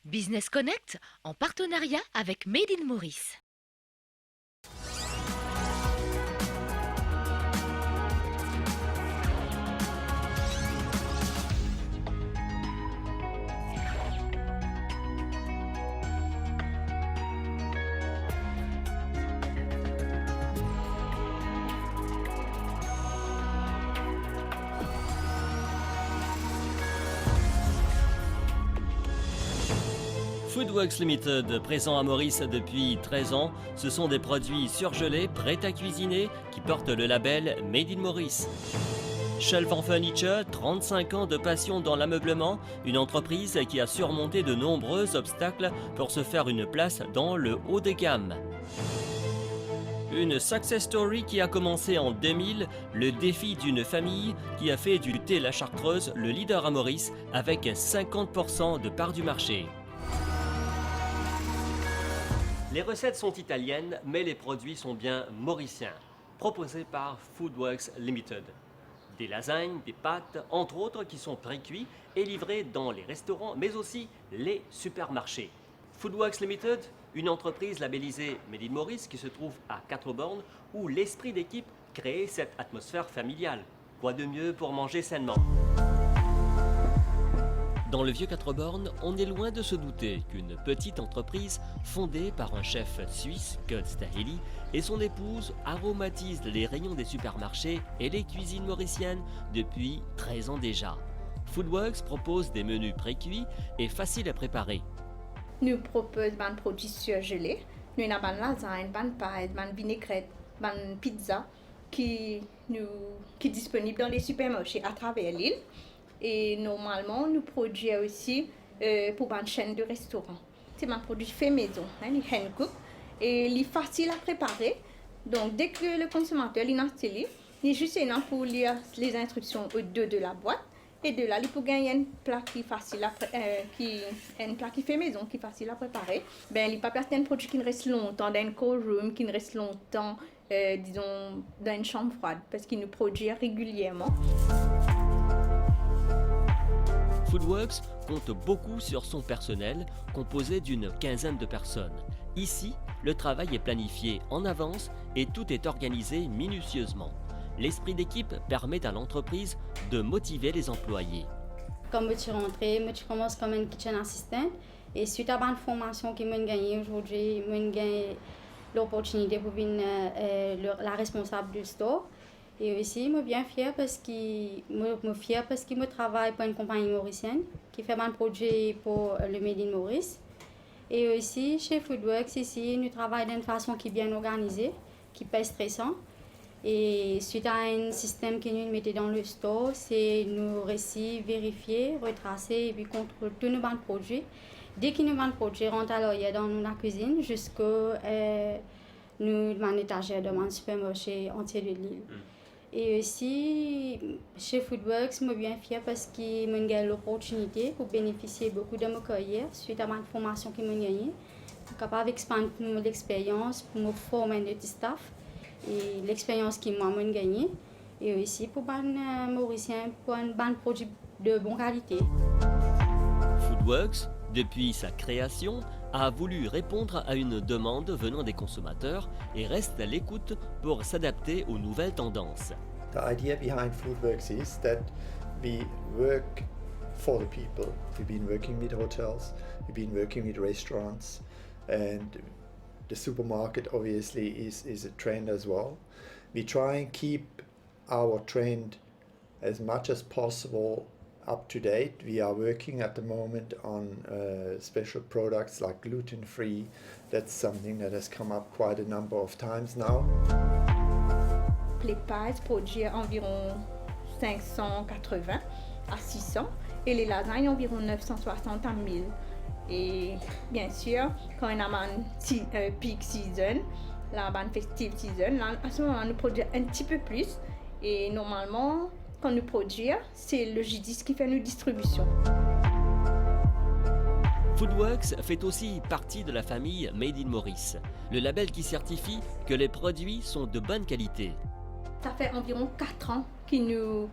Business Connect en partenariat avec Made in Maurice. Foodworks Limited, présent à Maurice depuis 13 ans, ce sont des produits surgelés, prêts à cuisiner, qui portent le label Made in Maurice. Shelf and Furniture, 35 ans de passion dans l'ameublement, une entreprise qui a surmonté de nombreux obstacles pour se faire une place dans le haut de gamme. Une success story qui a commencé en 2000, le défi d'une famille qui a fait du thé La Chartreuse le leader à Maurice avec 50% de part du marché. Les recettes sont italiennes, mais les produits sont bien mauriciens, proposés par Foodworks Limited. Des lasagnes, des pâtes, entre autres, qui sont pré-cuits et livrés dans les restaurants, mais aussi les supermarchés. Foodworks Limited, une entreprise labellisée Made in Maurice qui se trouve à Quatre-Bornes, où l'esprit d'équipe crée cette atmosphère familiale. Quoi de mieux pour manger sainement ? Dans le vieux Quatre-Bornes, on est loin de se douter qu'une petite entreprise fondée par un chef suisse, Kurt Staheli, et son épouse aromatise les rayons des supermarchés et les cuisines mauriciennes depuis 13 ans déjà. Foodworks propose des menus pré-cuits et faciles à préparer. Nous proposons des produits surgelés. Nous avons des lasagnes, des pâtes, des vinaigrettes, des pizzas qui sont disponibles dans les supermarchés à travers l'île. Et normalement, nous produisons aussi pour une chaîne de restaurants. C'est un produit fait maison, il est hand cook et il est facile à préparer. Donc, dès que le consommateur est installé, il est juste pour lire les instructions au dos de la boîte. Et de là, il peut gagner un plat qui est facile un plat qui fait maison, qui est facile à préparer. Ben, il n'y a pas un produit qui reste longtemps dans un cold room, qui reste longtemps, disons, dans une chambre froide, parce qu'il nous produit régulièrement. Foodworks compte beaucoup sur son personnel, composé d'une quinzaine de personnes. Ici, le travail est planifié en avance et tout est organisé minutieusement. L'esprit d'équipe permet à l'entreprise de motiver les employés. Quand je suis rentrée, je commence comme une kitchen assistant et suite à la formation que j'ai gagnée aujourd'hui, j'ai gagné l'opportunité pour devenir la responsable du store. Et aussi, je suis bien fière parce que je travaille pour une compagnie mauricienne qui fait un projet pour le Made in Maurice. Et aussi, chez Foodworks, ici, nous travaillons d'une façon qui est bien organisée, qui n'est pas stressante. Et suite à un système que nous mettons dans le store, c'est nous récits, vérifier, retracer et puis contrôler tous nos produits. Dès que nos produits rentrent alors il y a dans la cuisine jusqu'à nous dans l'étagère de mon supermarché entier de l'île. Et aussi, chez Foodworks, je suis bien fière parce que j'ai eu l'opportunité pour bénéficier beaucoup de ma carrière suite à ma formation que j'ai gagnée. Je suis capable d'expandre l'expérience pour me former de staff et l'expérience que moi j'ai gagnée. Et aussi pour les Mauriciens, pour un produit de bonne qualité. Foodworks, depuis sa création, a voulu répondre à une demande venant des consommateurs et reste à l'écoute pour s'adapter aux nouvelles tendances. The idea behind Foodworks is that we work for the people. We've been working with hotels, we've been working with restaurants, and the supermarket obviously is a trend as well. We try and keep our trend as much as possible up to date. We are working at the moment on special products like gluten-free. That's something that has come up quite a number of times now. Les pâtes produisent environ 580 à 600 et les lasagnes environ 960 à 1000. Et bien sûr, quand on a une peak season, la festive season, là, à ce moment, nous produisons un petit peu plus. Et normalement, quand nous produisons, c'est le J10 qui fait nos distributions. Foodworks fait aussi partie de la famille Made in Maurice, le label qui certifie que les produits sont de bonne qualité. Ça fait environ 4 ans que nous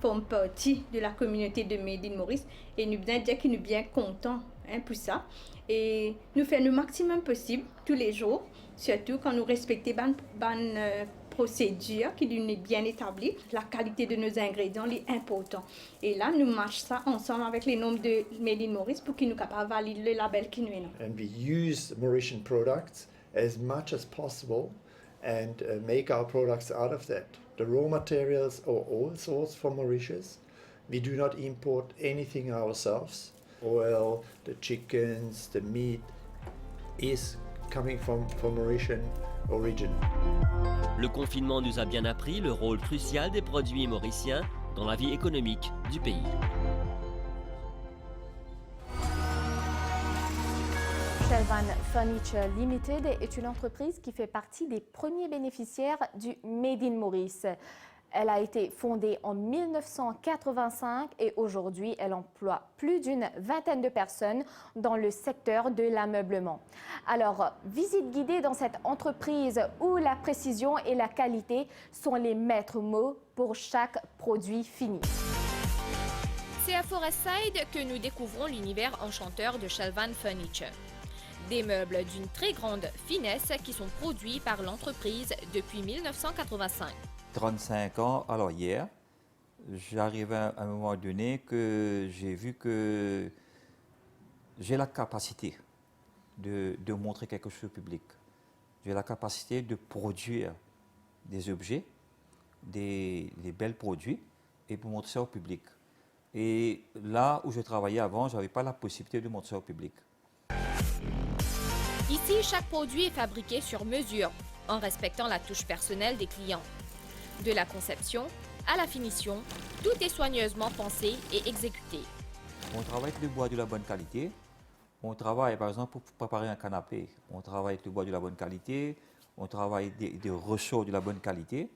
forment partie de la communauté de Made in Maurice et nous bien dire que nous bien contents pour ça. Et nous faisons le maximum possible tous les jours, surtout quand nous respectons les procédures qui sont bien établies. La qualité de nos ingrédients est importante. Et là, nous marchons ça ensemble avec les nombres de Made in Maurice pour qu'ils nous capables de valider le label qui nous est. And we use Mauritian products as much as possible and make our products out of that. The raw materials are all sourced from Mauritius. We do not import anything ourselves. Oil, the chickens, the meat is coming from Mauritian origin. Le confinement nous a bien appris le rôle crucial des produits mauriciens dans la vie économique du pays. Shelvan Furniture Limited est une entreprise qui fait partie des premiers bénéficiaires du Made in Maurice. Elle a été fondée en 1985 et aujourd'hui, elle emploie plus d'une vingtaine de personnes dans le secteur de l'ameublement. Alors, visite guidée dans cette entreprise où la précision et la qualité sont les maîtres mots pour chaque produit fini. C'est à Forestside que nous découvrons l'univers enchanteur de Shelvan Furniture. Des meubles d'une très grande finesse qui sont produits par l'entreprise depuis 1985. 35 ans, alors hier, j'arrive à un moment donné que j'ai vu que j'ai la capacité de montrer quelque chose au public. J'ai la capacité de produire des objets, des belles produits, et pour montrer ça au public. Et là où je travaillais avant, je n'avais pas la possibilité de montrer ça au public. Ici, chaque produit est fabriqué sur mesure, en respectant la touche personnelle des clients. De la conception à la finition, tout est soigneusement pensé et exécuté. On travaille avec le bois de la bonne qualité. On travaille, par exemple, pour préparer un canapé. On travaille avec le bois de la bonne qualité. On travaille des ressorts de la bonne qualité.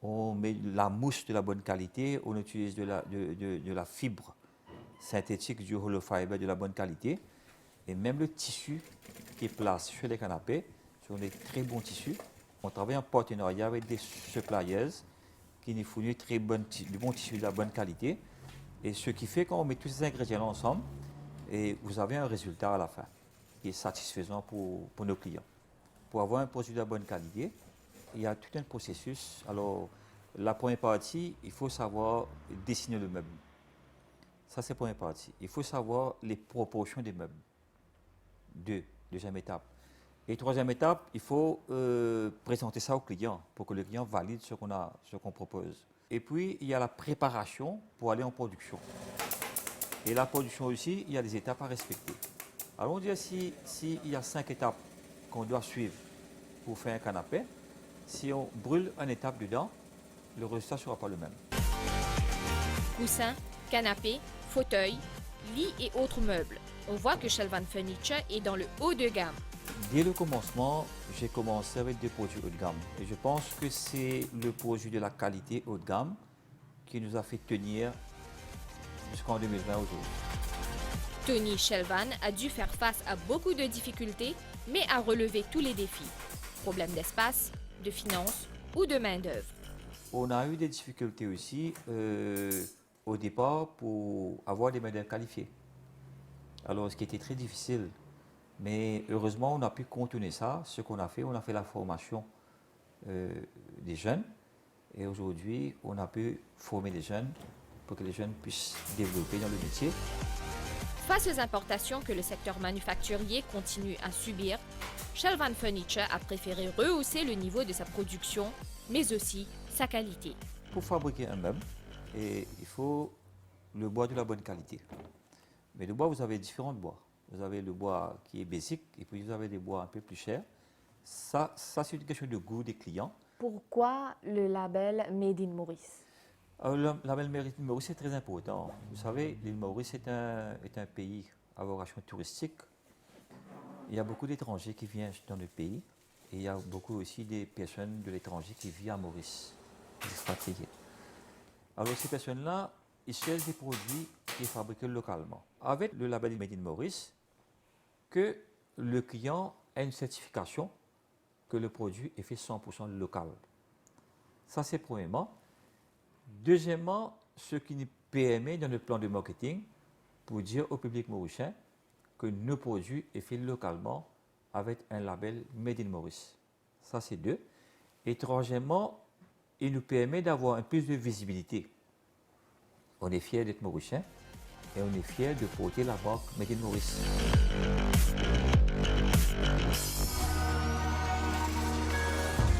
On met la mousse de la bonne qualité. On utilise de la fibre synthétique, du hollow fiber de la bonne qualité. Et même le tissu qui est placé sur les canapés sont des très bons tissus. On travaille en partenariat avec des suppliers qui nous fournissent du bon tissu de la bonne qualité. Et ce qui fait qu'on met tous ces ingrédients ensemble et vous avez un résultat à la fin qui est satisfaisant pour nos clients. Pour avoir un produit de la bonne qualité, il y a tout un processus. Alors, la première partie, il faut savoir dessiner le meuble. Ça, c'est la première partie. Il faut savoir les proportions des meubles. Deuxième étape. Et troisième étape, il faut présenter ça au client pour que le client valide ce qu'on propose. Et puis, il y a la préparation pour aller en production. Et la production aussi, il y a des étapes à respecter. Alors, on dit s'il y a 5 étapes qu'on doit suivre pour faire un canapé, si on brûle une étape dedans, le résultat ne sera pas le même. Coussins, canapés, fauteuils, lits et autres meubles. On voit que Shelvan Furniture est dans le haut de gamme. Dès le commencement, j'ai commencé avec des produits haut de gamme. Et je pense que c'est le produit de la qualité haut de gamme qui nous a fait tenir jusqu'en 2020 aujourd'hui. Tony Shelvan a dû faire face à beaucoup de difficultés, mais a relevé tous les défis. Problèmes d'espace, de finances ou de main-d'œuvre. On a eu des difficultés aussi au départ pour avoir des main-d'œuvre qualifiées. Alors, ce qui était très difficile. Mais heureusement, on a pu contourner ça. Ce qu'on a fait, on a fait la formation des jeunes. Et aujourd'hui, on a pu former les jeunes pour que les jeunes puissent développer dans le métier. Face aux importations que le secteur manufacturier continue à subir, Shelvan Furniture a préféré rehausser le niveau de sa production, mais aussi sa qualité. Pour fabriquer un meuble, il faut le bois de la bonne qualité. Mais le bois, vous avez différents bois. Vous avez le bois qui est basic et puis vous avez des bois un peu plus chers. Ça c'est une question de goût des clients. Pourquoi le label Made in Maurice? Le label Made in Maurice est très important. Vous savez, l'île Maurice est un pays à vocation touristique. Il y a beaucoup d'étrangers qui viennent dans le pays et il y a beaucoup aussi des personnes de l'étranger qui vivent à Maurice, des expatriés. Alors ces personnes-là, ils cherchent des produits qui sont fabriqués localement. Avec le label Made in Maurice, que le client a une certification que le produit est fait 100% local. Ça, c'est premièrement. Deuxièmement, ce qui nous permet dans le plan de marketing pour dire au public mauricien que nos produits sont faits localement avec un label Made in Maurice. Ça, c'est deux. Étrangèrement, il nous permet d'avoir un peu de visibilité. On est fiers d'être mauricien et on est fiers de porter la marque Made in Maurice.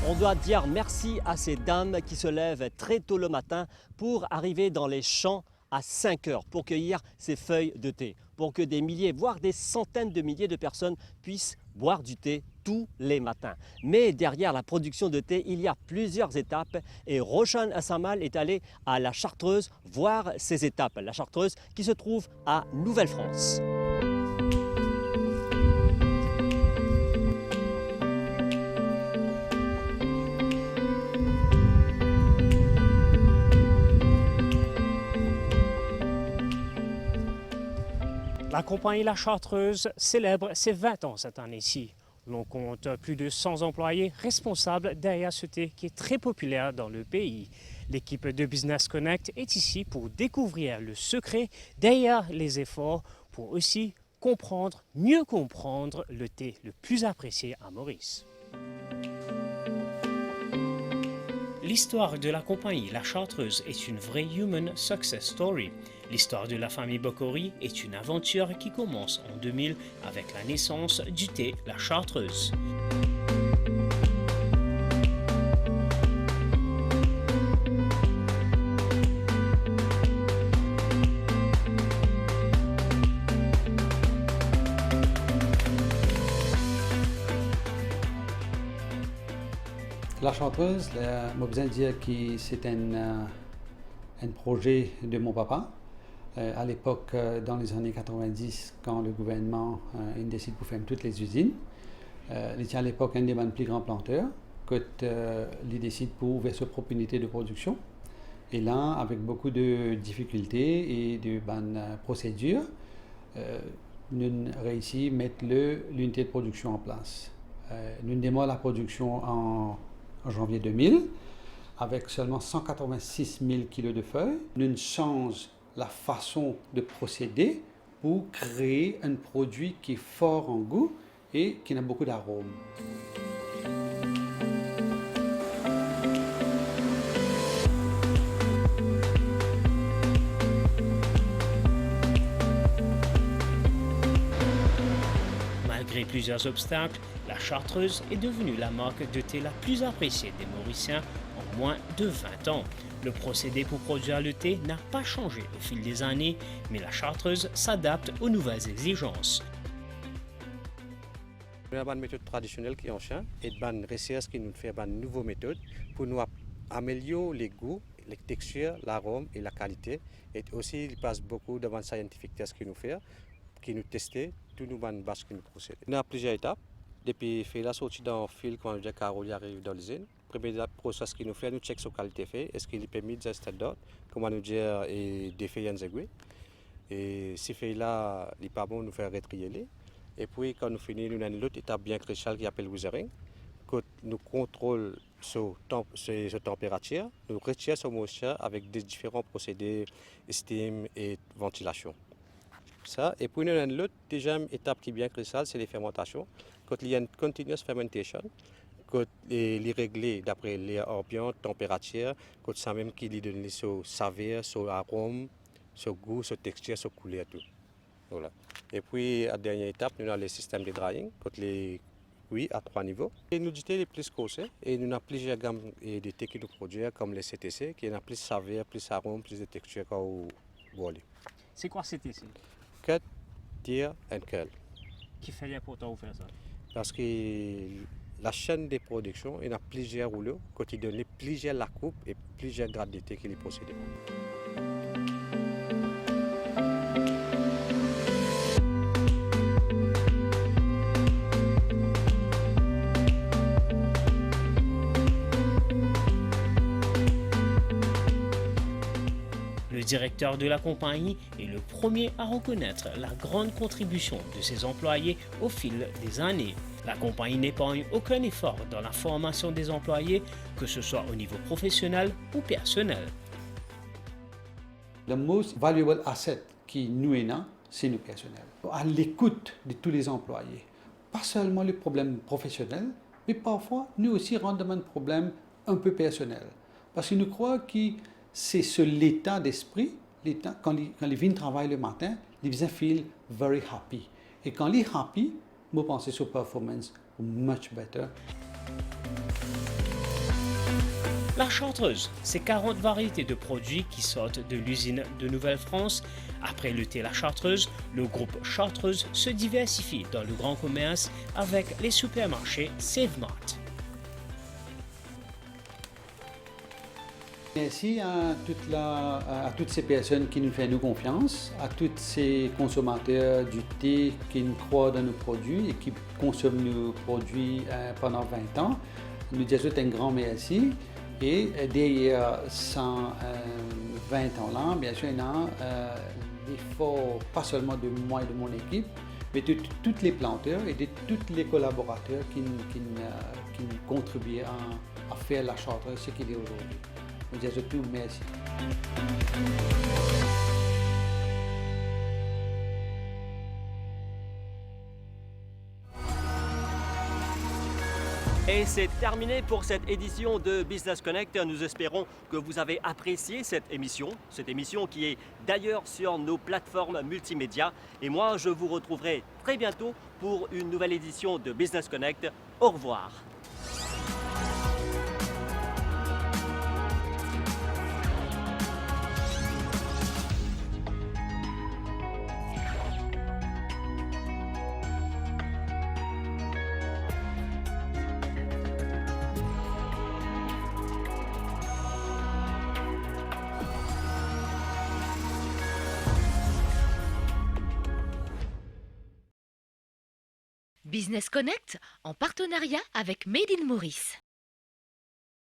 On doit dire merci à ces dames qui se lèvent très tôt le matin pour arriver dans les champs à 5 heures pour cueillir ces feuilles de thé, pour que des milliers, voire des centaines de milliers de personnes puissent boire du thé tous les matins. Mais derrière la production de thé, il y a plusieurs étapes et Roshan Assamal est allé à la Chartreuse voir ces étapes. La Chartreuse qui se trouve à Nouvelle-France. La compagnie La Chartreuse célèbre ses 20 ans cette année-ci. L'on compte plus de 100 employés responsables derrière ce thé qui est très populaire dans le pays. L'équipe de Business Connect est ici pour découvrir le secret derrière les efforts pour aussi comprendre, mieux comprendre le thé le plus apprécié à Maurice. L'histoire de la compagnie La Chartreuse est une vraie human success story. L'histoire de la famille Bokori est une aventure qui commence en 2000 avec la naissance du thé La Chartreuse. La Chartreuse, je besoin de dire que c'est un projet de mon papa. À l'époque, dans les années 90, quand le gouvernement il décide pour faire toutes les usines, il était à l'époque un des plus grands planteurs, il décide pour ouvrir sa propre unité de production. Et là, avec beaucoup de difficultés et de bonnes procédures, nous avons réussi à mettre l'unité de production en place. Nous démarrons la production en janvier 2000, avec seulement 186 000 kg de feuilles. Nous changeons la façon de procéder pour créer un produit qui est fort en goût et qui a beaucoup d'arômes. Malgré plusieurs obstacles, la Chartreuse est devenue la marque de thé la plus appréciée des Mauriciens en moins de 20 ans. Le procédé pour produire le thé n'a pas changé au fil des années, mais la Chartreuse s'adapte aux nouvelles exigences. Nous avons une méthode traditionnelle qui est en champ et une recherche qui nous fait une nouvelle méthode pour nous améliorer les goûts, les textures, l'arôme et la qualité. Et aussi, il passe beaucoup devant scientifique tests qui nous fait, qui nous testent, tout nous bonnes bases qui nous procèdent. Nous avons plusieurs étapes. Depuis faire la sortie dans le fil quand le carreau arrive dans l'usine. Premier process qui nous fait, nous check sa qualité fait. Est-ce qu'il est permis de standard, comment nous dire et défaire un aiguille. Et si fait là, il n'est pas bon, nous faire retrier. Et puis quand nous finissons, nous avons l'autre étape bien cruciale qui appelle weathering. Quand nous contrôlons sa température, nous retirons sa moisture avec des différents procédés, steam et ventilation. Ça. Et puis nous avons l'autre deuxième étape qui est bien cruciale, c'est les fermentations. Quand il y a une continuous fermentation, quand il est réglé d'après l'air ambiant, température, quand ça même qui lui donne son saveur, son arôme, son goût, son texture, son couleur, tout. Voilà. Et puis, à la dernière étape, nous avons le système de drying, quand les cuits à 3 niveaux. Et nous disons les plus corsés, et nous avons plusieurs gammes de thé qui nous produisent, comme les CTC, qui ont plus de saveur, plus d'arôme, plus de texture qu'au bois. C'est quoi CTC? Cut, tear and curl. Qui fait l'important de faire ça? Parce que la chaîne de production, il y a plusieurs rouleaux, quand il donne plusieurs la coupe et plusieurs grades de thé qui les procèdent. Le directeur de la compagnie est le premier à reconnaître la grande contribution de ses employés au fil des années. La compagnie n'épargne aucun effort dans la formation des employés, que ce soit au niveau professionnel ou personnel. Le most valuable asset qui nous est là, c'est nos personnels. À l'écoute de tous les employés. Pas seulement les problèmes professionnels, mais parfois, nous aussi rendons un problème un peu personnel. Parce que nous croyons que c'est sur l'état d'esprit, quand ils viennent travailler le matin, ils feel very happy. Et quand ils sont happy, vous pensez sur performance much better. La Chartreuse, c'est 40 variétés de produits qui sortent de l'usine de Nouvelle-France. Après le thé La Chartreuse, le groupe Chartreuse se diversifie dans le grand commerce avec les supermarchés Save Mart. Merci à toutes ces personnes qui nous font confiance, à tous ces consommateurs du thé qui nous croient dans nos produits et qui consomment nos produits pendant 20 ans. Nous disons un grand merci. Et derrière 120 ans-là, bien sûr, il y a l'effort, pas seulement de moi et de mon équipe, mais de tous les planteurs et de tous les collaborateurs qui contribuent à faire la Chartreuse ce qu'il est aujourd'hui. Nous disons tout merci. Et c'est terminé pour cette édition de Business Connect. Nous espérons que vous avez apprécié cette émission qui est d'ailleurs sur nos plateformes multimédia. Et moi, je vous retrouverai très bientôt pour une nouvelle édition de Business Connect. Au revoir. Business Connect en partenariat avec Made in Maurice.